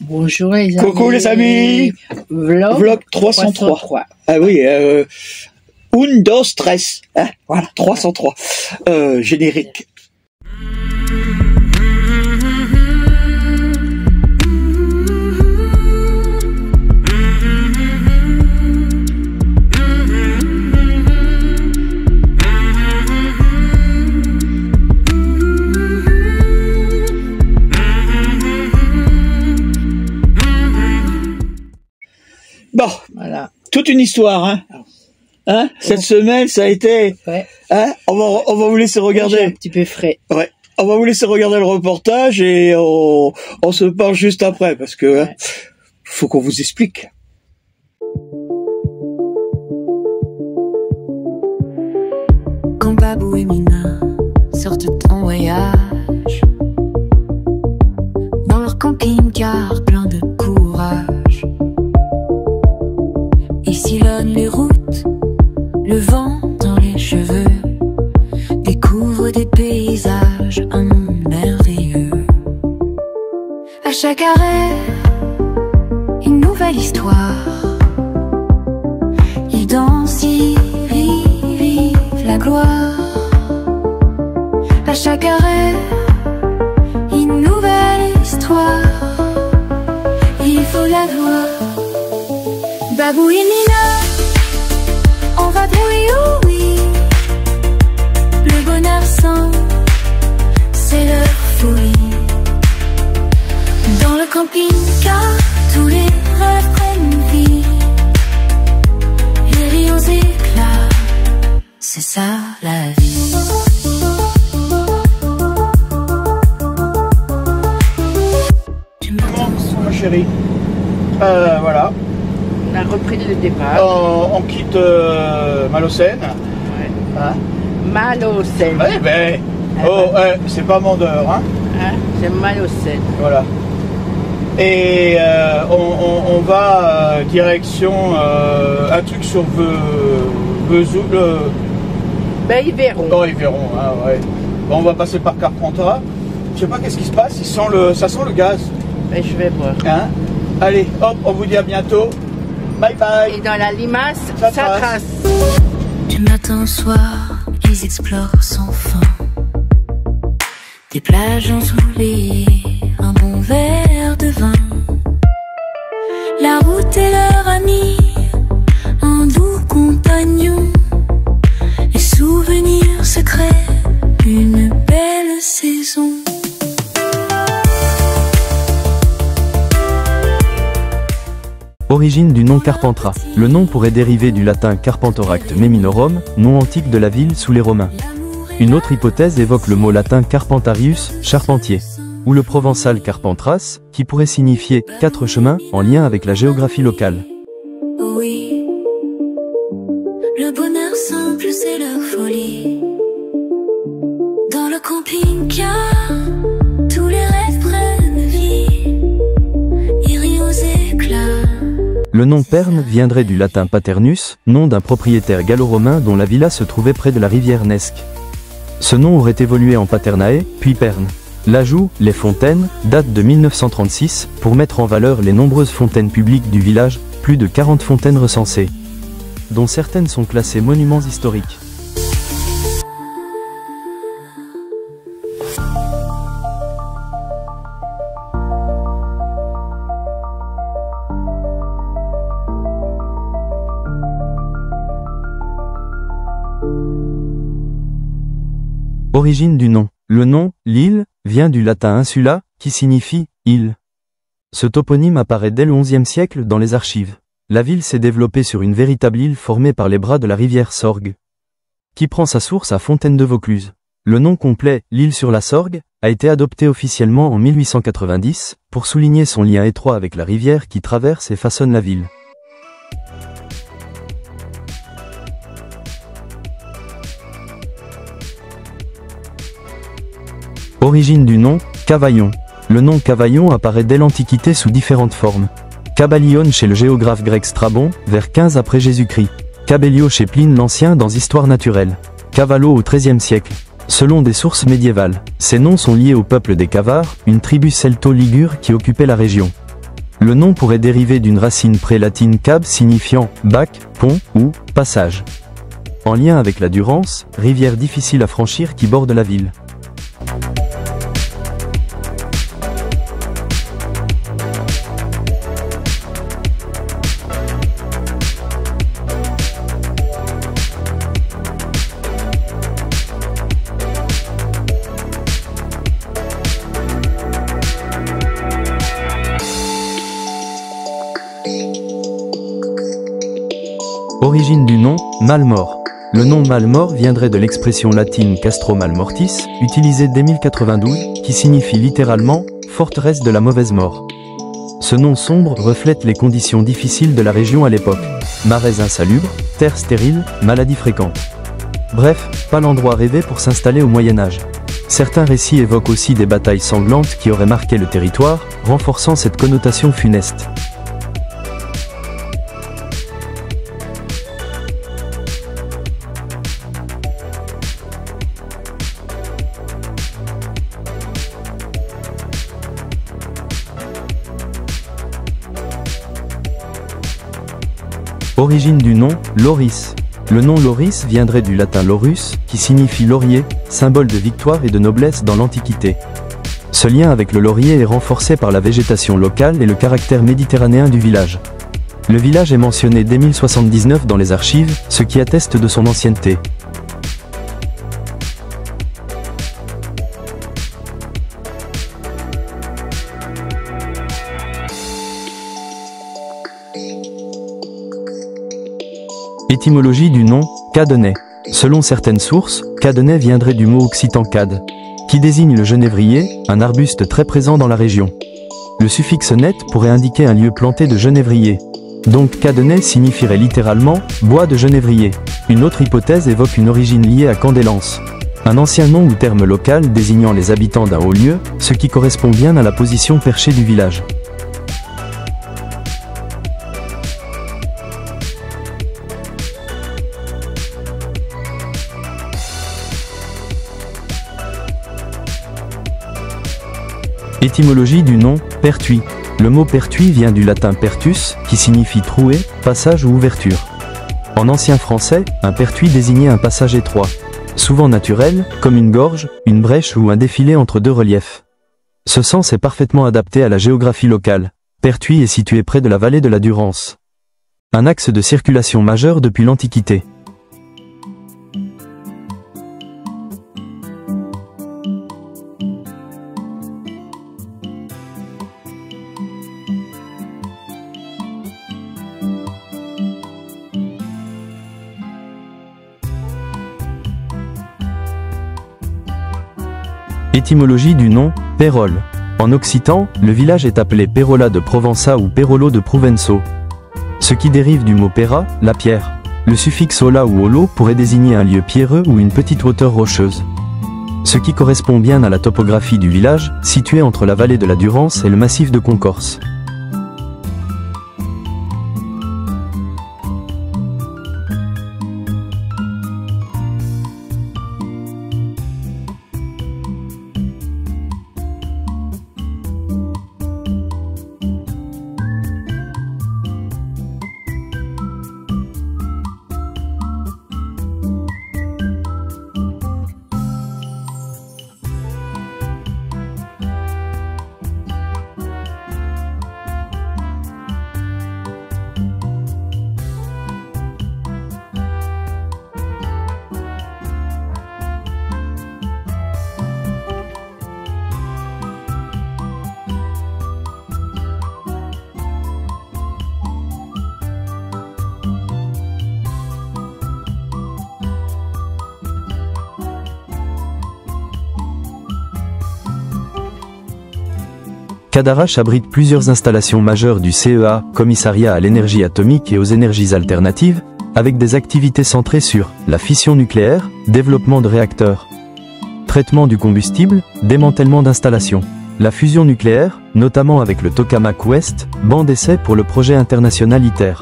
Bonjour les amis. Coucou les amis. Vlog 303. Ah oui, un, deux, tres. Hein, voilà, 303. Générique. Bon, voilà. Toute une histoire, hein. Hein, cette semaine, ça a été. Ouais. Hein, on va vous laisser regarder. Un petit peu frais. Ouais. On va vous laisser regarder le reportage et on se parle juste après parce que ouais. Faut qu'on vous explique. Quand Babou et Mina sortent en voyage dans leur camping-car plein de courage, ils sillonnent les routes, le vent dans les cheveux, découvrent des paysages, un monde merveilleux. À chaque arrêt, une nouvelle histoire. Ils dansent, ils vivent la gloire. À chaque arrêt, une nouvelle histoire. Il faut la voir. Babou et Mina, on va brouiller, oh oui. Le bonheur sans, c'est leur folie. Dans le camping-car, tous les rêves prennent vie. Les rires aux éclats, c'est ça la vie. Bonjour ma chérie. Voilà. On a repris le départ. On quitte Malocène. Ouais. Hein? Malocène. Ouais, ben. Oh, c'est pas Mandeur, hein? Hein, c'est Malocène. Voilà. Et on va direction un truc sur Vesoul. Yveron. Oh, Yveron, hein, ouais. Bon, on va passer par Carpentras. Je sais pas qu'est-ce qui se passe, ça sent le gaz. Ben, je vais voir. Hein? Allez, hop, on vous dit à bientôt. Bye bye. Et dans la limace, ça trace. Du matin au soir, ils explorent sans fin. Des plages ensoleillées, un bon verre de vin. La route est leur ami, un doux compagnon. Les souvenirs secrets, une belle saison. Origine du nom Carpentras. Le nom pourrait dériver du latin Carpentoracte Meminorum, nom antique de la ville sous les Romains. Une autre hypothèse évoque le mot latin Carpentarius, charpentier, ou le provençal Carpentras, qui pourrait signifier « quatre chemins » en lien avec la géographie locale. Oui, le bonheur simple c'est leur folie. Dans le camping-car, tous les rêves prennent vie. Ils rient aux éclats. Le nom Perne viendrait du latin paternus, nom d'un propriétaire gallo-romain dont la villa se trouvait près de la rivière Nesque. Ce nom aurait évolué en Paternae, puis Perne. L'ajout, les fontaines, date de 1936, pour mettre en valeur les nombreuses fontaines publiques du village, plus de 40 fontaines recensées, dont certaines sont classées monuments historiques. Origine du nom. Le nom, l'île, vient du latin insula, qui signifie « île ». Ce toponyme apparaît dès le XIe siècle dans les archives. La ville s'est développée sur une véritable île formée par les bras de la rivière Sorgue, qui prend sa source à Fontaine-de-Vaucluse. Le nom complet, l'île sur la Sorgue, a été adopté officiellement en 1890, pour souligner son lien étroit avec la rivière qui traverse et façonne la ville. Origine du nom, Cavaillon. Le nom Cavaillon apparaît dès l'Antiquité sous différentes formes. Caballion chez le géographe grec Strabon, vers 15 après Jésus-Christ. Cabellio chez Pline l'Ancien dans Histoire naturelle. Cavallo au XIIIe siècle. Selon des sources médiévales, ces noms sont liés au peuple des Cavars, une tribu celto-ligure qui occupait la région. Le nom pourrait dériver d'une racine pré-latine cab signifiant bac, pont ou passage. En lien avec la Durance, rivière difficile à franchir qui borde la ville. Origine du nom, Malmort. Le nom Malmort viendrait de l'expression latine Castro Malmortis, utilisée dès 1092, qui signifie littéralement « forteresse de la mauvaise mort ». Ce nom sombre reflète les conditions difficiles de la région à l'époque. Marais insalubres, terres stériles, maladies fréquentes. Bref, pas l'endroit rêvé pour s'installer au Moyen-Âge. Certains récits évoquent aussi des batailles sanglantes qui auraient marqué le territoire, renforçant cette connotation funeste. Origine du nom, Lauris. Le nom Lauris viendrait du latin laurus, qui signifie laurier, symbole de victoire et de noblesse dans l'Antiquité. Ce lien avec le laurier est renforcé par la végétation locale et le caractère méditerranéen du village. Le village est mentionné dès 1079 dans les archives, ce qui atteste de son ancienneté. Étymologie du nom, Cadenet. Selon certaines sources, Cadenet viendrait du mot occitan cade, qui désigne le genévrier, un arbuste très présent dans la région. Le suffixe net pourrait indiquer un lieu planté de genévriers. Donc Cadenet signifierait littéralement « bois de genévrier ». Une autre hypothèse évoque une origine liée à Candélance, un ancien nom ou terme local désignant les habitants d'un haut lieu, ce qui correspond bien à la position perchée du village. Étymologie du nom, Pertuis. Le mot pertuis vient du latin pertus, qui signifie trouée, passage ou ouverture. En ancien français, un pertuis désignait un passage étroit, souvent naturel, comme une gorge, une brèche ou un défilé entre deux reliefs. Ce sens est parfaitement adapté à la géographie locale. Pertuis est situé près de la vallée de la Durance. Un axe de circulation majeur depuis l'Antiquité. Étymologie du nom, Pérol. En occitan, le village est appelé Pérola de Provença ou Pérolo de Provenço, ce qui dérive du mot pera, la pierre. Le suffixe ola ou olo pourrait désigner un lieu pierreux ou une petite hauteur rocheuse, ce qui correspond bien à la topographie du village, situé entre la vallée de la Durance et le massif de Concorse. Cadarache abrite plusieurs installations majeures du CEA, Commissariat à l'énergie atomique et aux énergies alternatives, avec des activités centrées sur la fission nucléaire, développement de réacteurs, traitement du combustible, démantèlement d'installations. La fusion nucléaire, notamment avec le Tokamak Ouest, banc d'essai pour le projet international ITER.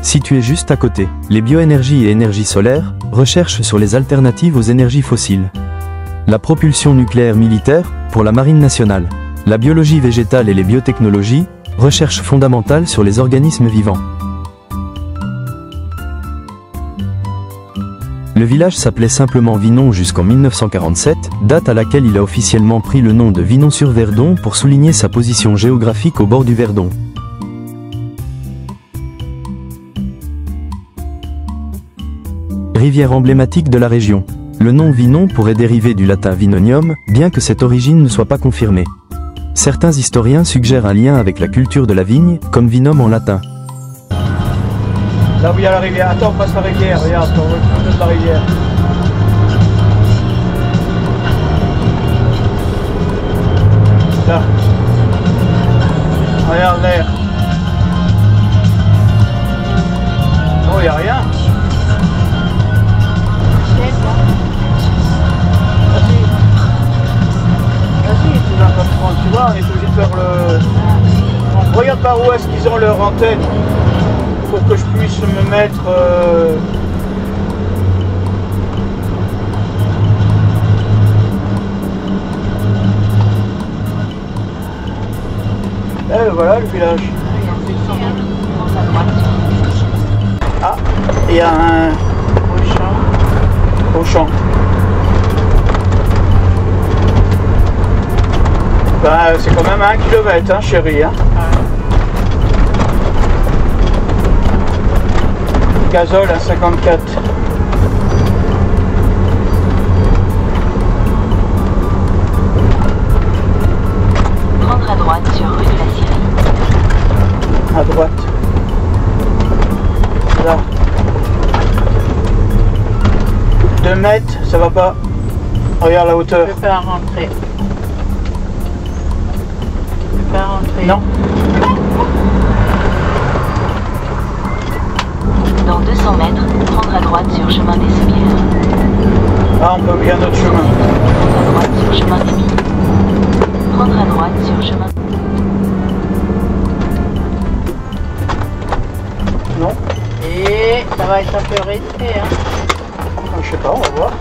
Situé juste à côté, les bioénergies et énergies solaires, recherche sur les alternatives aux énergies fossiles. La propulsion nucléaire militaire, pour la Marine nationale. La biologie végétale et les biotechnologies, Recherche fondamentale sur les organismes vivants. Le village s'appelait simplement Vinon jusqu'en 1947, date à laquelle il a officiellement pris le nom de Vinon-sur-Verdon pour souligner sa position géographique au bord du Verdon. Rivière emblématique de la région. Le nom Vinon pourrait dériver du latin vinonium, bien que cette origine ne soit pas confirmée. Certains historiens suggèrent un lien avec la culture de la vigne, comme vinum en latin. Là où il y a la rivière, attends, on passe la rivière, regarde, on voit le de la rivière. Là. Regarde l'air. Non, il n'y a rien. Vas-y, tu vas comprendre, tu vois, on est obligé de faire le... Regarde par où est-ce qu'ils ont leur antenne. Pour que je puisse me mettre voilà le village. Ah, il y a un Auchan. Ben, c'est quand même 1 kilomètre, hein, chérie. Hein. Gazole à 54. Prendre à droite sur rue de la Syrie. À droite. Là. 2 mètres, ça va pas. Regarde la hauteur. Je peux pas rentrer. Je peux pas rentrer. Non. Dans 200 mètres, prendre à droite sur chemin des Soupières. Ah, on peut bien notre chemin. Prendre à droite sur chemin des Mines. Prendre à droite sur chemin... Non. Et ça va être un peu resté, hein. Je sais pas, on va voir.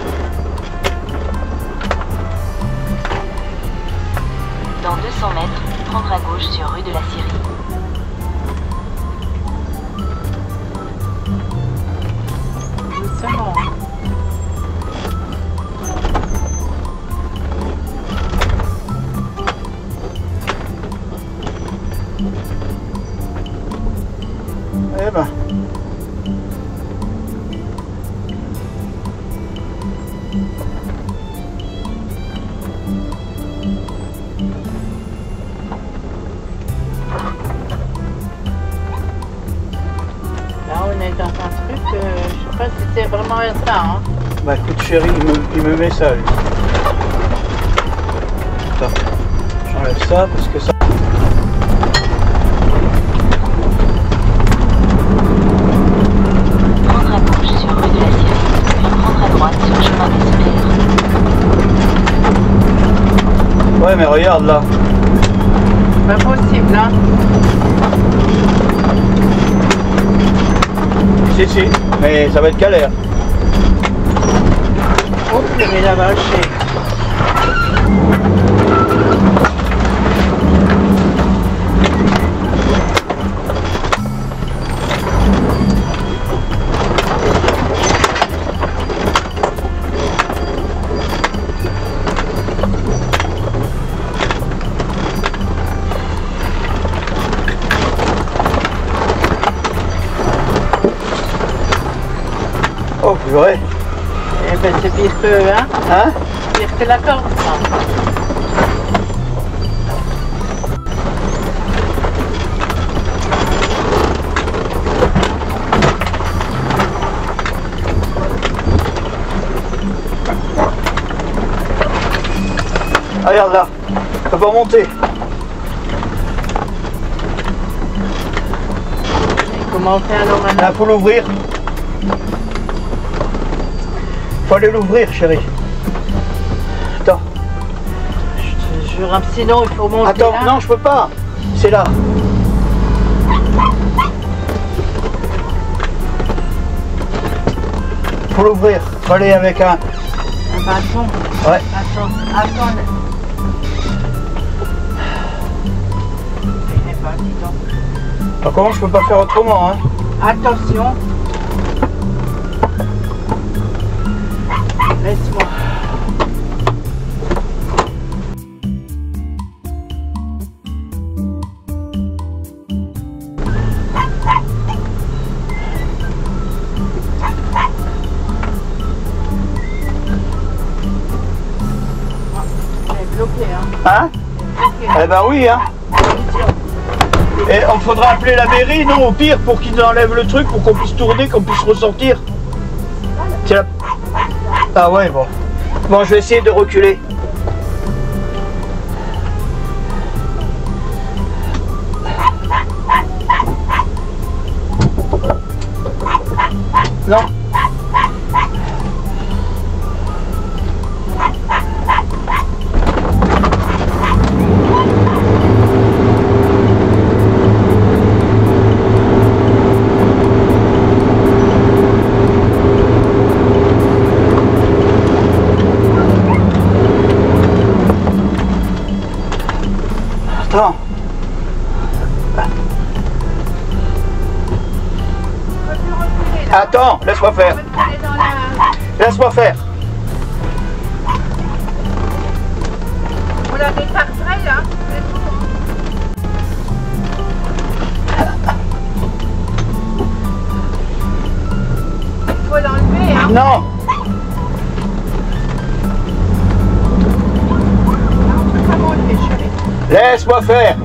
Dans 200 mètres, prendre à gauche sur rue de la Syrie. Doucement. Eh ben. Là, on est dans un truc, je sais pas si c'est vraiment ça, hein. Bah écoute chérie, il me met ça lui. Attends, j'enlève ça parce que ça... Prendre à gauche sur rue de la Syrie, puis prendre à droite sur chemin des Soupières. Ouais mais regarde là. Pas possible, hein. Si, mais ça va être galère. Oh purée, la vache. Oh purée. Eh ben c'est pire que, hein. Hein? Pire que la corde, ça. Regarde là, ça va monter. Et comment on fait alors Là, maintenant? faut l'ouvrir. Faut aller l'ouvrir, chérie. Attends. Je te jure, hein, sinon il faut monter Attends, là. non, je peux pas. C'est là. Faut l'ouvrir. Faut aller avec un... Un bâton. Ouais. Attends. Il n'est pas dis donc. Par contre, je peux pas faire autrement, hein. Attention. Laisse-moi. Hein? Eh ben oui, hein. Et on faudra appeler la mairie, non, au pire, pour qu'ils enlèvent le truc, pour qu'on puisse tourner, qu'on puisse ressortir. Tiens. Ah ouais, bon. Bon, je vais essayer de reculer. Non. Attends. Attends, laisse-moi faire. Laisse-moi faire. On la départerait là, c'est tout. Il faut l'enlever, hein. Non. Comment on le fait, chérie? Laisse-moi faire.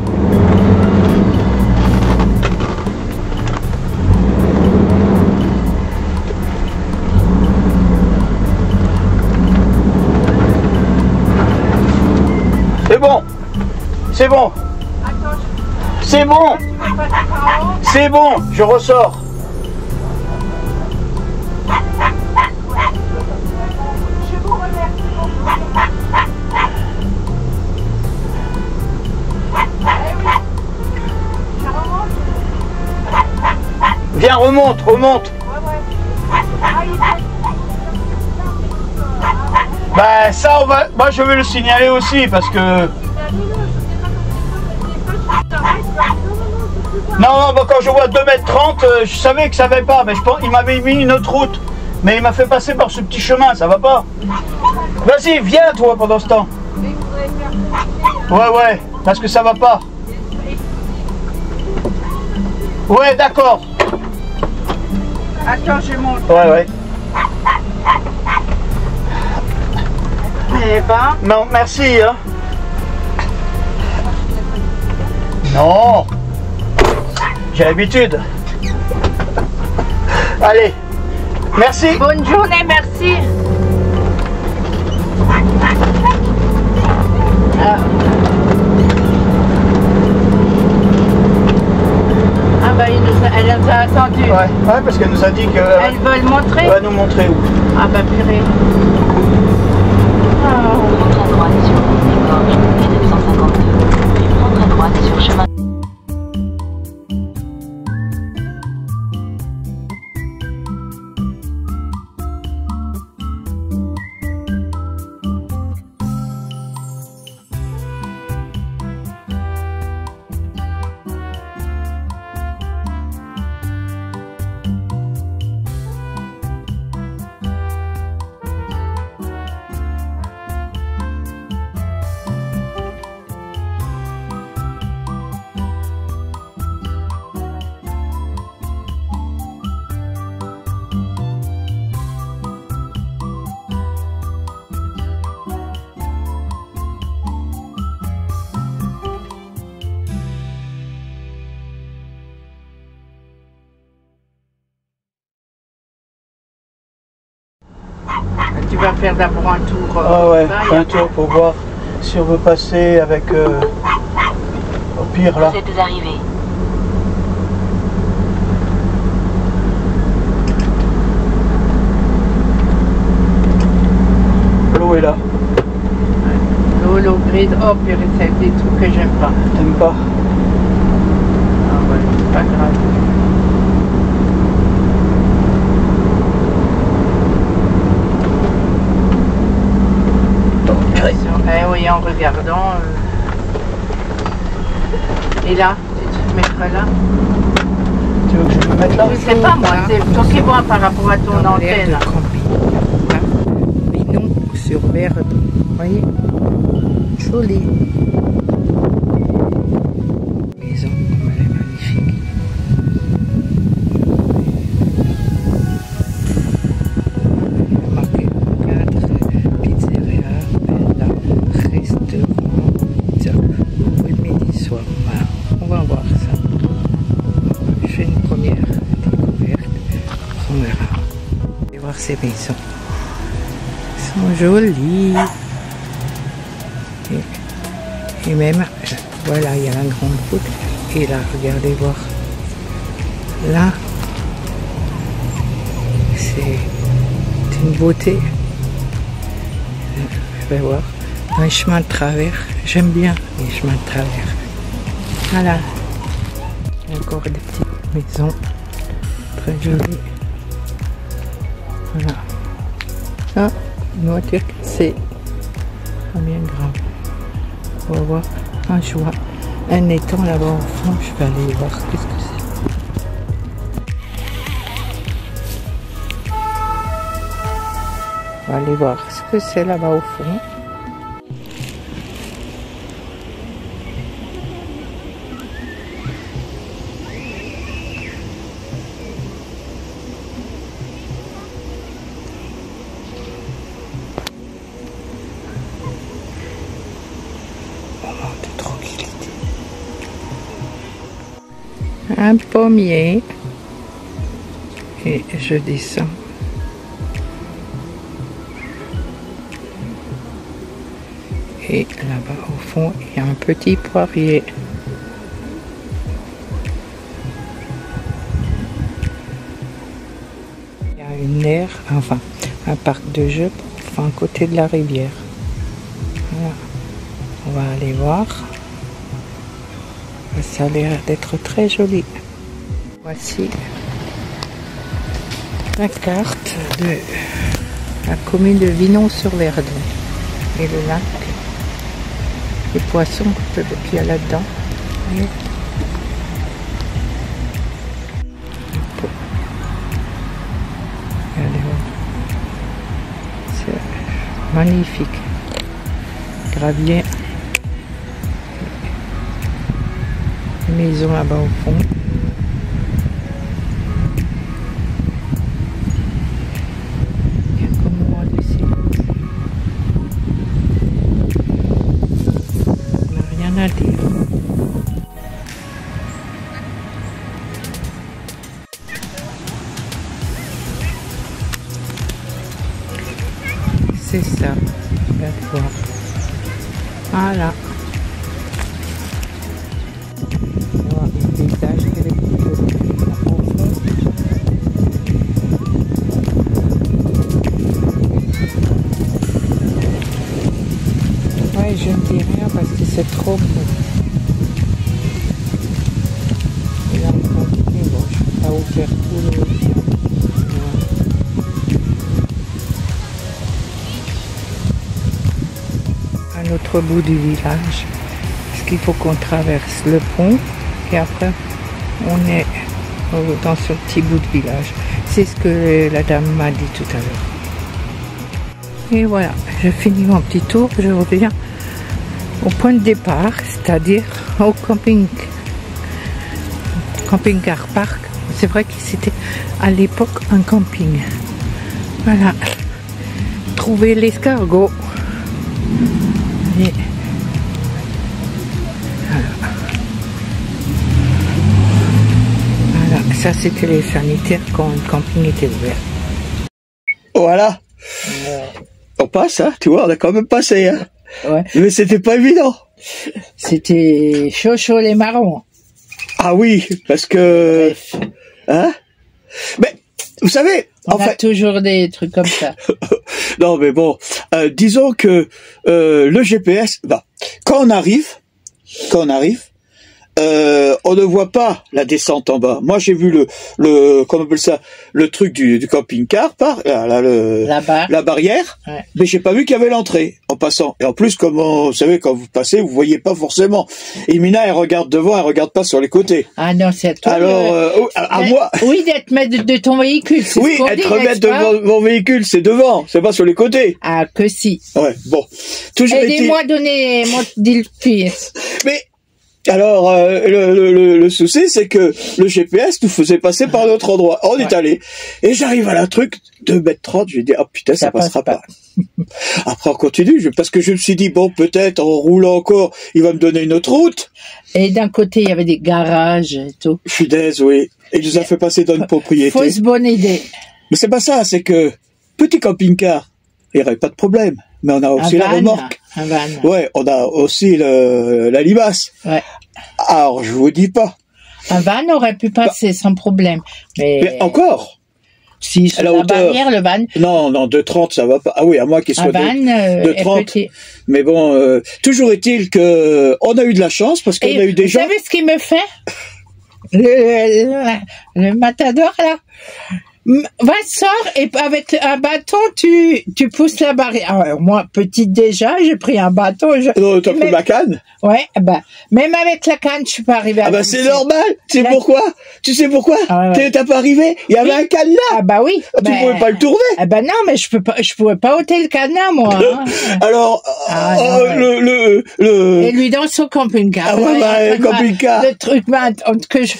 C'est bon. C'est bon. Attends, C'est bon. tu veux passer par en haut? C'est bon. Je ressors. Je vous remercie beaucoup. Eh oui. Je remonte. Viens, remonte, remonte. Ouais, ouais. Ah, il est... Ben ça, on va... moi je vais le signaler aussi parce que... Non, non, bah, quand je vois 2,30 m, je savais que ça va pas, mais je pense il m'avait mis une autre route. Mais il m'a fait passer par ce petit chemin, ça va pas. Vas-y, viens toi pendant ce temps. Ouais, ouais, parce que ça va pas. Ouais, d'accord. Attends, je monte. Ouais, ouais. Eh ben... Non, merci, hein. Non. J'ai l'habitude. Allez. Merci. Bonne journée, merci. Ah, ah bah elle nous a attendu. Ouais, ouais, parce qu'elle nous a dit que... Elle veut le montrer. Elle va nous montrer où. Ah bah purée. Prendre à droite sur Gorge 752, puis prendre à droite sur chemin. Tu vas faire d'abord un tour. Ah ouais, là, un tour pour voir si on veut passer avec... au pire là. Vous êtes arrivés. L'eau est là. L'eau grid, oh purée, c'est des trucs que j'aime pas. T'aimes pas? Ah ouais, c'est pas grave. Eh oui, en regardant. Et là, te mettre là. Tu veux que je me mette là? Je sais pas moi, c'est toi qui vois par rapport à ton Dans l'air de antenne. camping. Là, Vinon sur Verdon. Vous voyez? Joli. Maison, comme elle est magnifique. Marqué 4, pizzeria, bella, restaurant, pizza. Oui, midi soir. Voilà. On va voir ça. Je fais une première découverte. On verra. Et voir ces maisons. Elles sont jolies. Et même, voilà, il y a la grande route. Et là, regardez voir. Là, c'est une beauté. Je vais voir. Un chemin de travers. J'aime bien les chemins de travers. Voilà. Encore des petites maisons. Très jolies. Voilà. Ah, une voiture cassée. Combien grave. On va voir. Ah, je vois un étang là-bas au fond. Je vais aller voir qu'est-ce que c'est. On va aller voir ce que c'est là-bas au fond. Moment de tranquillité. Un pommier. Et je descends. Et là-bas au fond, il y a un petit poirier. Il y a une aire, enfin un parc de jeux, enfin à côté de la rivière. Voilà. On va aller voir. Ça a l'air d'être très joli. Voici la carte de la commune de Vinon-sur-Verdon. Et le lac, les poissons qu'il y a là-dedans. C'est magnifique. Gravier. Les maisons là-bas au fond. Il y a comme moi ici. On n'a rien à dire. C'est ça. Regardez voir. Voilà. Voilà, le paysage qui est joli. Ouais, je ne dis rien parce que c'est trop beau. Et là, on continue. Bon, je ne vais pas vous faire tout le... À l'autre bout du village, parce qu'il faut qu'on traverse le pont et après on est dans ce petit bout de village. C'est ce que la dame m'a dit tout à l'heure. Et voilà, je finis mon petit tour, je reviens au point de départ, c'est-à-dire au camping-car park. C'est vrai que c'était à l'époque un camping. Voilà, trouver l'escargot. Et voilà, ça c'était les sanitaires quand le camping était ouvert. Voilà. On passe, hein, tu vois, on a quand même passé, hein. Ouais. Mais c'était pas évident. C'était chaud les marrons. Ah oui, parce que... Bref. Hein? Mais, vous savez, On a toujours des trucs comme ça. non mais bon, disons que le GPS, bah, quand on arrive, on ne voit pas la descente en bas. Moi j'ai vu le comment on appelle ça, le truc du camping-car la barrière, Ouais. mais j'ai pas vu qu'il y avait l'entrée. On passant. Et en plus, vous savez, quand vous passez, vous voyez pas forcément. Et Mina, elle regarde devant, elle regarde pas sur les côtés. Ah non, c'est à toi. Alors, à moi. Oui, d'être maître de ton véhicule. Oui, être maître de mon véhicule, c'est devant, c'est pas sur les côtés. Ah, que si. Ouais, bon. Toujours Aidez-moi, donnez-moi le pire. Mais, alors, le souci, c'est que le GPS nous faisait passer par notre endroit. On est allé. Et j'arrive à la truc, 2,30 m, j'ai dit, oh putain, ça passera pas. Après, on continue, parce que je me suis dit, bon, peut-être, en roulant encore, il va me donner une autre route. Et d'un côté, il y avait des garages et tout. Fidèle, oui. Et il nous a fait passer dans une propriété. Fausse bonne idée. Mais c'est pas ça, c'est que, petit camping-car, il n'y aurait pas de problème. Mais on a aussi la remorque. Un van. Ouais, on a aussi la limace. Ouais. Alors, je vous dis pas. Un van aurait pu passer sans problème. Mais encore. Si, sur la barrière, le van. Non, 2,30, ça va pas. Ah oui, à moins qu'il soit de 2,30. Mais bon, toujours est-il que on a eu de la chance parce qu'on a eu des gens. Vous savez ce qu'il me fait? Le matador, là. Va, sors, et avec un bâton, tu pousses la barrière. Alors, moi, petite déjà, j'ai pris un bâton. Non, t'as pris ma canne? Ouais, même avec la canne, je suis pas arrivé à c'est normal. Pourquoi? Tu sais pourquoi? T'as pas arrivé? Il y avait un cadenas. Ah, oui. Tu pouvais pas le tourner. Non, mais je pouvais pas ôter le cadenas, moi. Hein. Alors, Et lui dans son camping-car. Camping-car. Le truc, que je...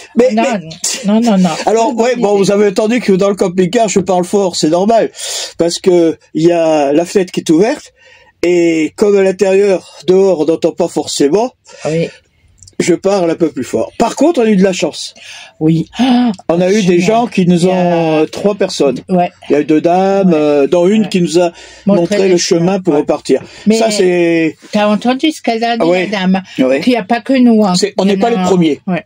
Non. Alors, ouais, bon, vous avez entendu que dans le camping-car, je parle fort, c'est normal. Parce que il y a la fenêtre qui est ouverte. Et comme à l'intérieur, dehors, on n'entend pas forcément. Oui. Je parle un peu plus fort. Par contre, on a eu de la chance. Oui. On a eu des gens qui nous ont... 3 personnes. Ouais. Il y a eu 2 dames, dont une qui nous a montré le chemin pour repartir. Mais ça, c'est... T'as entendu ce qu'elle a dit, la dame? Qu'il n'y a pas que nous. Hein. On n'est pas les premiers. Ouais.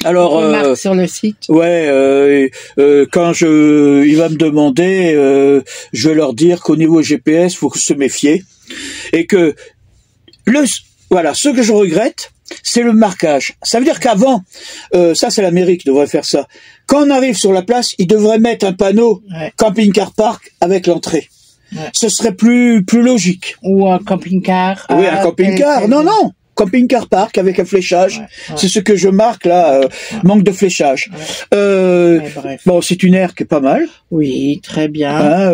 Alors, on remarque sur le site. Ouais, quand il va me demander, je vais leur dire qu'au niveau GPS, faut se méfier. Et que, ce que je regrette, c'est le marquage. Ça veut dire qu'avant, ça c'est la mairie qui devrait faire ça. Quand on arrive sur la place, ils devraient mettre un panneau camping-car park avec l'entrée. Ouais. Ce serait plus logique. Ou un camping-car. Oui, un camping-car. Non. Camping-car park avec un fléchage. Ouais. C'est ce que je marque là, manque de fléchage. Ouais. Bon, c'est une aire qui est pas mal. Oui, très bien. Hein,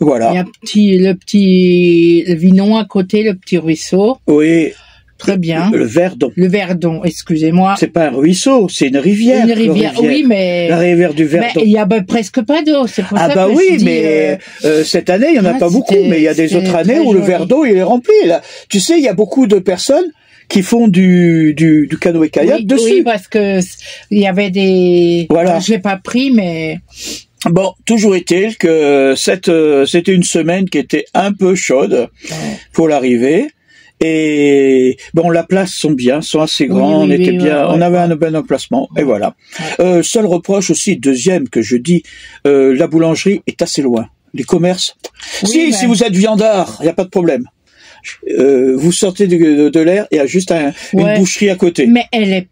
voilà. Il y a le Vinon à côté, le petit ruisseau. Oui. Très bien. Le Verdon. Le Verdon, excusez-moi. C'est pas un ruisseau, c'est une rivière. Une rivière, oui, mais... La rivière du Verdon. Mais il y a presque pas d'eau, c'est pour ça que oui, mais cette année, il y en a pas beaucoup, mais il y a des autres années où le Verdon, il est rempli, là. Tu sais, il y a beaucoup de personnes qui font du canoë-kayak dessus. Oui, parce que il y avait des... Voilà. Je l'ai pas pris, mais... Bon, toujours est-il que c'était une semaine qui était un peu chaude pour l'arrivée. Et bon, la place sont assez grands, on était bien, on avait un bon emplacement, et voilà. Seul reproche aussi, deuxième que je dis, la boulangerie est assez loin. Les commerces, si vous êtes viandard, il y a pas de problème. Vous sortez de l'air, il y a juste une boucherie à côté. Mais elle est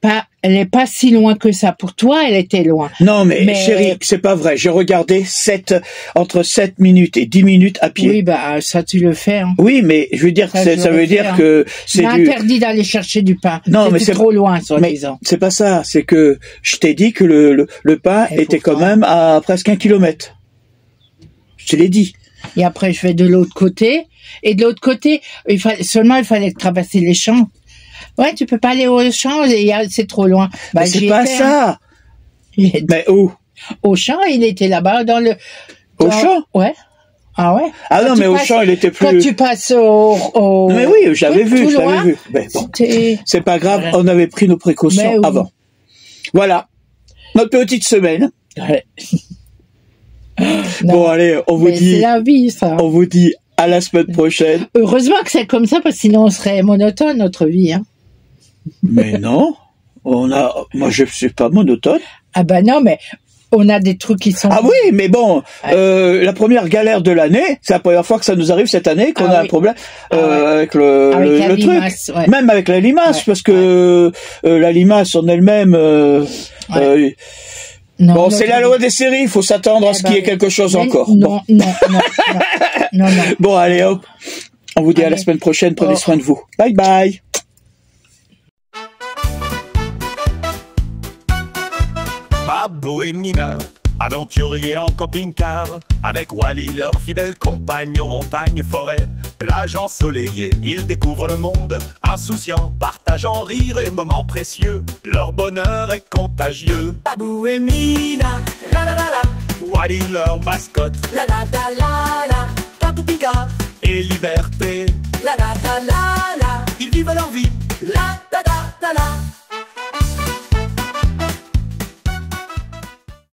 pas si loin que ça. Pour toi, elle était loin. Non, mais chérie, c'est pas vrai. J'ai regardé entre 7 minutes et 10 minutes à pied. Oui, ça tu le fais. Hein. Oui, mais je veux dire, ça veut dire que c'est interdit d'aller chercher du pain. Non, mais c'est trop loin, soi-disant. C'est pas ça. C'est que je t'ai dit que le pain était quand même à presque 1 kilomètre. Je te l'ai dit. Et après, je vais de l'autre côté. Et de l'autre côté, il fallait traverser les champs. Ouais, tu peux pas aller aux champs, c'est trop loin. Mais c'est pas ça. Mais où? Au champ, il était là-bas dans le... Au champ? Ouais. Ah ouais? Ah non, mais au champ, il était plus... Quand tu passes au... Mais oui, j'avais vu. Mais bon, c'est pas grave, on avait pris nos précautions avant. Voilà. Notre petite semaine. Ouais. Bon, allez, on vous dit... C'est la vie, ça. On vous dit à la semaine prochaine. Heureusement que c'est comme ça, parce que sinon on serait monotone, notre vie. Hein. Mais non, moi je suis pas monotone. Ah non, mais on a des trucs qui sont... Ah oui, mais bon, la première galère de l'année, c'est la première fois que ça nous arrive cette année, qu'on a un problème avec le truc. Limace, même avec la limace, parce que la limace en elle-même... Non, Bon, non, c'est la loi des séries, il faut s'attendre à ce qu'il y ait quelque chose encore. Non, Bon. non. Bon, allez, hop. On vous dit à la semaine prochaine, prenez soin de vous. Bye bye. Babou et Nina, aventuriers en camping-car, avec Wally, leur fidèle compagnon, montagne, forêt, plage ensoleillée, ils découvrent le monde, insouciants, partageant rire et moments précieux, leur bonheur est contagieux. Babou et Nina, la la la la, Wally leur mascotte, la la la la la, Papou Picard et liberté, la la la la la, ils vivent leur vie, la la la la la.